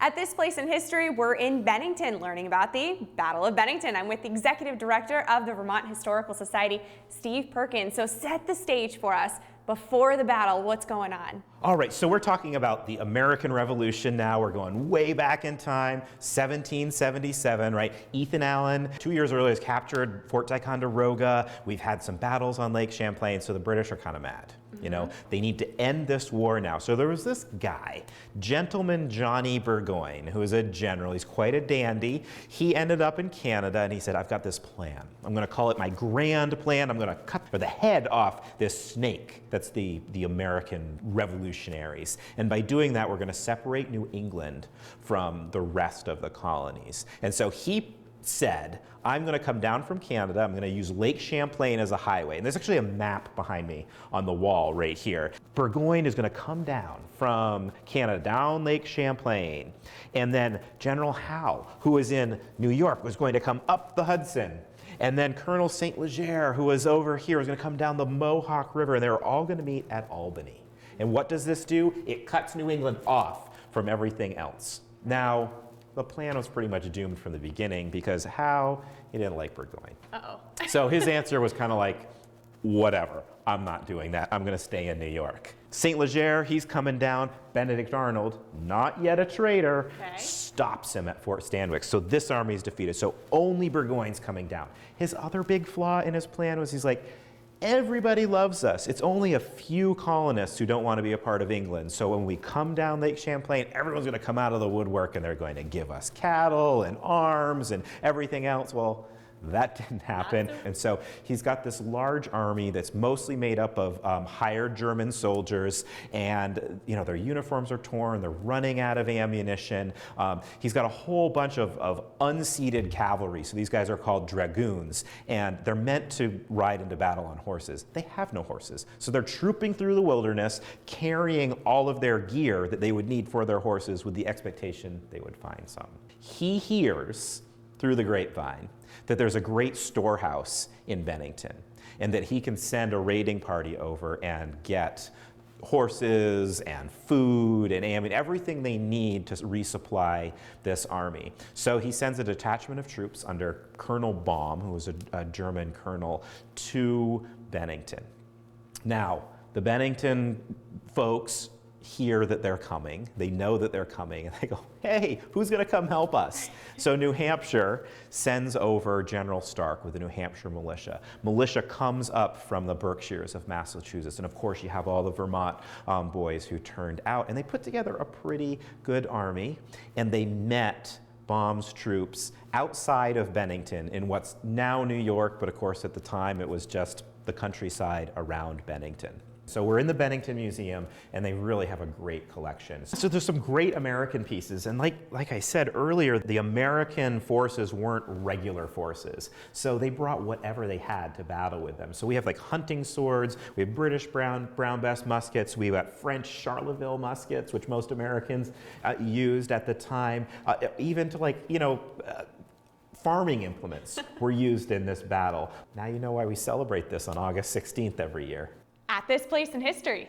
At this place in history, we're in Bennington learning about the Battle of Bennington. I'm with the Executive Director of the Vermont Historical Society, Steve Perkins. So set the stage for us. Before the battle, what's going on? All right, so we're talking about the American Revolution now. We're going way back in time, 1777, right? Ethan Allen, 2 years earlier, has captured Fort Ticonderoga. We've had some battles on Lake Champlain, so the British are kind of mad. You know, they need to end this war now. So there was this guy, Gentleman Johnny Burgoyne, who is a general. He's quite a dandy. He ended up in Canada and he said, I've got this plan. I'm going to call it my grand plan. I'm going to cut the head off this snake. That's the American revolutionaries. And by doing that, we're going to separate New England from the rest of the colonies. And so he said, I'm going to come down from Canada, I'm going to use Lake Champlain as a highway. And there's actually a map behind me on the wall right here. Burgoyne is going to come down from Canada, down Lake Champlain. And then General Howe, who is in New York, was going to come up the Hudson. And then Colonel St. Leger, who was over here, was going to come down the Mohawk River. And they were all going to meet at Albany. And what does this do? It cuts New England off from everything else. Now, the plan was pretty much doomed from the beginning because Howe, he didn't like Burgoyne. Uh-oh. So his answer was kind of like, whatever, I'm not doing that. I'm going to stay in New York. St. Leger, he's coming down. Benedict Arnold, not yet a traitor, stops him at Fort Stanwix. So this army is defeated. So only Burgoyne's coming down. His other big flaw in his plan was he's like, everybody loves us. It's only a few colonists who don't want to be a part of England. So when we come down Lake Champlain, everyone's going to come out of the woodwork and they're going to give us cattle and arms and everything else. Well, that didn't happen. And so he's got this large army that's mostly made up of hired German soldiers, and you know, their uniforms are torn, they're running out of ammunition. He's got a whole bunch of unseated cavalry. So these guys are called Dragoons, and they're meant to ride into battle on horses. They have no horses. So they're trooping through the wilderness, carrying all of their gear that they would need for their horses with the expectation they would find some. He hears through the grapevine that there's a great storehouse in Bennington and that he can send a raiding party over and get horses and food and everything they need to resupply this army. So he sends a detachment of troops under Colonel Baum, who was a German colonel, to Bennington. Now, the Bennington folks hear that they're coming, they know that they're coming, and they go, hey, who's going to come help us? So New Hampshire sends over General Stark with the New Hampshire militia. Militia comes up from the Berkshires of Massachusetts, and of course you have all the Vermont boys who turned out, and they put together a pretty good army, and they met Baum's troops outside of Bennington in what's now New York, but of course at the time it was just the countryside around Bennington. So we're in the Bennington Museum, and they really have a great collection. So there's some great American pieces, and like I said earlier, the American forces weren't regular forces. So they brought whatever they had to battle with them. So we have like hunting swords, we have British brown bess muskets, we've got French Charleville muskets, which most Americans used at the time, even to like, you know, farming implements were used in this battle. Now you know why we celebrate this on August 16th every year. At this place in history.